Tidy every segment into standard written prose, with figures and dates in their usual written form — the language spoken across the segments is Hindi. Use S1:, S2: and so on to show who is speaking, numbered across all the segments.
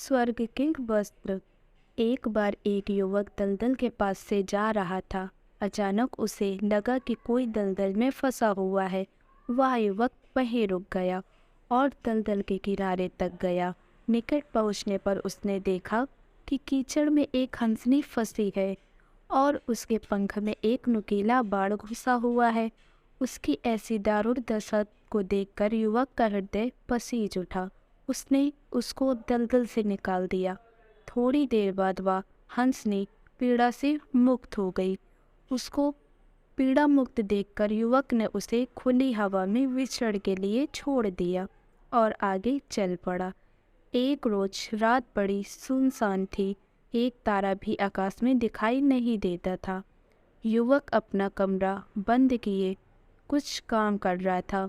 S1: स्वर्ग के वस्त्र। एक बार एक युवक दलदल के पास से जा रहा था। अचानक उसे लगा कि कोई दलदल में फंसा हुआ है। वह युवक वहीं रुक गया और दलदल के किनारे तक गया। निकट पहुंचने पर उसने देखा कि कीचड़ में एक हंसनी फंसी है और उसके पंख में एक नुकीला बाण घुसा हुआ है। उसकी ऐसी दारुण दशा को देखकर युवक का हृदय पसीज उठा। उसने उसको दलदल से निकाल दिया। थोड़ी देर बाद वह हंसनी पीड़ा से मुक्त हो गई। उसको पीड़ा मुक्त देखकर युवक ने उसे खुली हवा में विचरण के लिए छोड़ दिया और आगे चल पड़ा। एक रोज रात बड़ी सुनसान थी। एक तारा भी आकाश में दिखाई नहीं देता था। युवक अपना कमरा बंद किए कुछ काम कर रहा था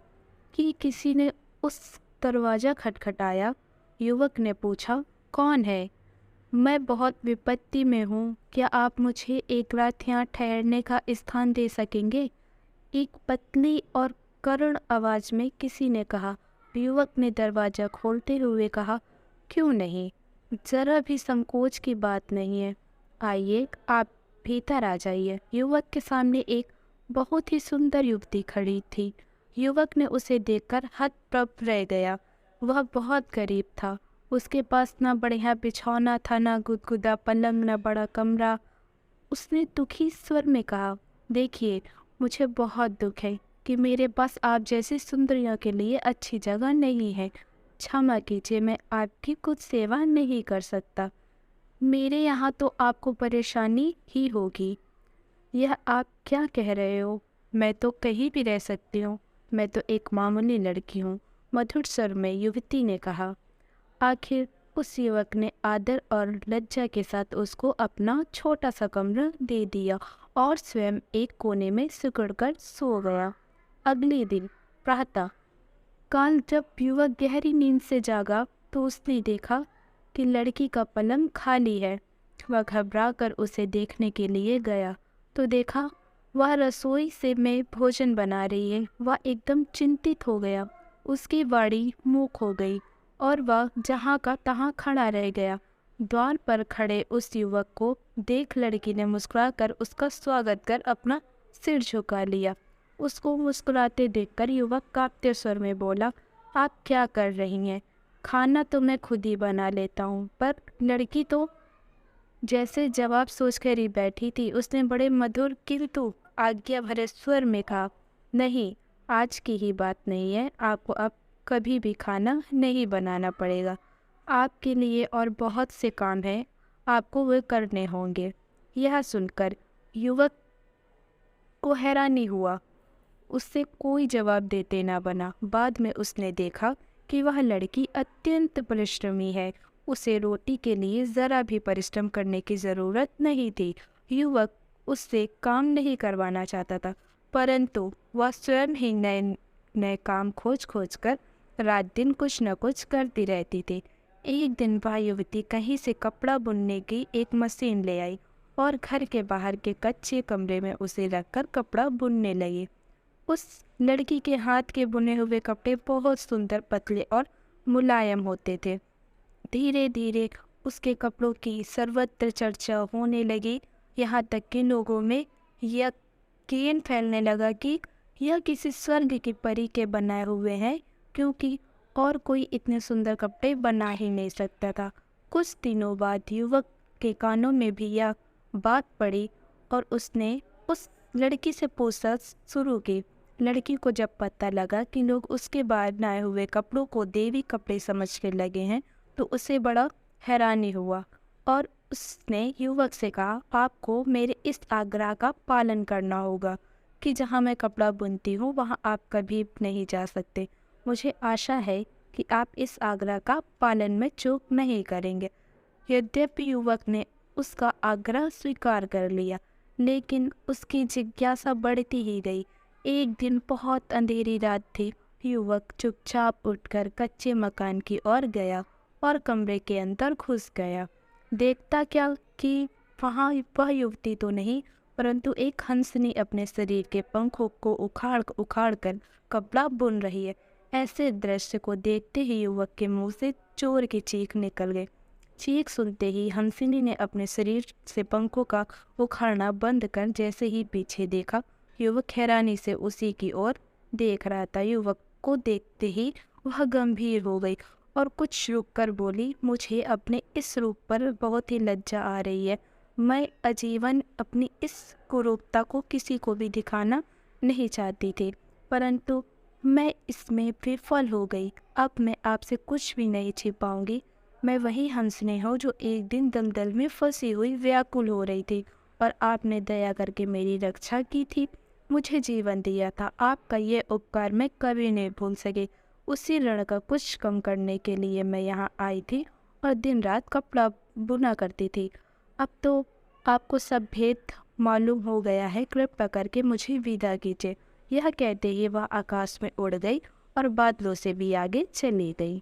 S1: कि किसी ने उस दरवाज़ा खटखटाया। युवक ने पूछा, कौन है? मैं बहुत विपत्ति में हूँ, क्या आप मुझे एक रात यहाँ ठहरने का स्थान दे सकेंगे? एक पतली और करुण आवाज़ में किसी ने कहा। युवक ने दरवाज़ा खोलते हुए कहा, क्यों नहीं, ज़रा भी संकोच की बात नहीं है। आइए, आप भीतर आ जाइए। युवक के सामने एक बहुत ही सुंदर युवती खड़ी थी। युवक ने उसे देखकर हतप्रभ रह गया। वह बहुत गरीब था। उसके पास ना बढ़िया बिछौना था, ना गुदगुदा पलंग, ना बड़ा कमरा। उसने दुखी स्वर में कहा, देखिए, मुझे बहुत दुख है कि मेरे पास आप जैसी सुंदरियों के लिए अच्छी जगह नहीं है। क्षमा कीजिए, मैं आपकी कुछ सेवा नहीं कर सकता। मेरे यहाँ तो आपको परेशानी ही होगी। यह आप क्या कह रहे हो? मैं तो कहीं भी रह सकती हूँ। मैं तो एक मामूली लड़की हूँ, मधुर स्वर में युवती ने कहा। आखिर उस युवक ने आदर और लज्जा के साथ उसको अपना छोटा सा कमरा दे दिया और स्वयं एक कोने में सिकुड़कर सो गया। अगले दिन प्रातः काल जब युवक गहरी नींद से जागा तो उसने देखा कि लड़की का पलंग खाली है। वह घबरा कर उसे देखने के लिए गया तो देखा वह रसोई से में भोजन बना रही है। वह एकदम चिंतित हो गया। उसकी वाणी मूक हो गई और वह जहाँ का तहाँ खड़ा रह गया। द्वार पर खड़े उस युवक को देख लड़की ने मुस्कुराकर उसका स्वागत कर अपना सिर झुका लिया। उसको मुस्कुराते देखकर युवक कांपते स्वर में बोला, आप क्या कर रही हैं? खाना तो मैं खुद ही बना लेता हूँ। पर लड़की तो जैसे जवाब सोचकर ही बैठी थी। उसने बड़े मधुर किंतु आज्ञा भरे स्वर में कहा, नहीं, आज की ही बात नहीं है। आपको अब कभी भी खाना नहीं बनाना पड़ेगा। आपके लिए और बहुत से काम हैं, आपको वे करने होंगे। यह सुनकर युवक को हैरानी हुआ। उससे कोई जवाब देते ना बना। बाद में उसने देखा कि वह लड़की अत्यंत परिश्रमी है। उसे रोटी के लिए ज़रा भी परिश्रम करने की ज़रूरत नहीं थी। युवक उससे काम नहीं करवाना चाहता था, परंतु वह स्वयं ही नए नए काम खोज खोज कर रात दिन कुछ न कुछ करती रहती थी। एक दिन वह युवती कहीं से कपड़ा बुनने की एक मशीन ले आई और घर के बाहर के कच्चे कमरे में उसे रखकर कपड़ा बुनने लगी। उस लड़की के हाथ के बुने हुए कपड़े बहुत सुंदर, पतले और मुलायम होते थे। धीरे धीरे उसके कपड़ों की सर्वत्र चर्चा होने लगी। यहाँ तक कि लोगों में यकीन फैलने लगा कि यह किसी स्वर्ग की परी के बनाए हुए हैं, क्योंकि और कोई इतने सुंदर कपड़े बना ही नहीं सकता था। कुछ दिनों बाद युवक के कानों में भी यह बात पड़ी और उसने उस लड़की से पूछताछ शुरू की। लड़की को जब पता लगा कि लोग उसके बनाए हुए कपड़ों को देवी कपड़े समझने लगे हैं तो उसे बड़ा हैरानी हुआ और उसने युवक से कहा, आपको मेरे इस आग्रह का पालन करना होगा कि जहाँ मैं कपड़ा बुनती हूँ वहाँ आप कभी नहीं जा सकते। मुझे आशा है कि आप इस आग्रह का पालन में चूक नहीं करेंगे। यद्यपि युवक ने उसका आग्रह स्वीकार कर लिया, लेकिन उसकी जिज्ञासा बढ़ती ही गई। एक दिन बहुत अंधेरी रात थी। युवक चुपचाप उठकर कच्चे मकान की ओर गया और कमरे के अंदर घुस गया। देखता क्या कि वहाँ वह युवती तो नहीं, परंतु एक हंसनी अपने शरीर के पंखों को उखाड़ उखाड़ कर कपड़ा बुन रही है। ऐसे दृश्य को देखते ही युवक के मुंह से चोर की चीख निकल गई। चीख सुनते ही हंसिनी ने अपने शरीर से पंखों का उखाड़ना बंद कर जैसे ही पीछे देखा, युवक हैरानी से उसी की ओर देख रहा था। युवक को देखते ही वह गंभीर हो गई और कुछ रुक कर बोली, मुझे अपने इस रूप पर बहुत ही लज्जा आ रही है। मैं आजीवन अपनी इस कुरूपता को किसी को भी दिखाना नहीं चाहती थी, परंतु मैं इसमें विफल हो गई। अब मैं आपसे कुछ भी नहीं छिपाऊंगी। मैं वही हंसने हूँ जो एक दिन दलदल में फंसी हुई व्याकुल हो रही थी और आपने दया करके मेरी रक्षा की थी, मुझे जीवन दिया था। आपका ये उपकार मैं कभी नहीं भूल सके। उसी ऋण का कुछ कम करने के लिए मैं यहाँ आई थी और दिन रात कपड़ा बुना करती थी। अब तो आपको सब भेद मालूम हो गया है, कृपया करके मुझे विदा कीजिए। यह कहते ही वह आकाश में उड़ गई और बादलों से भी आगे चली गई।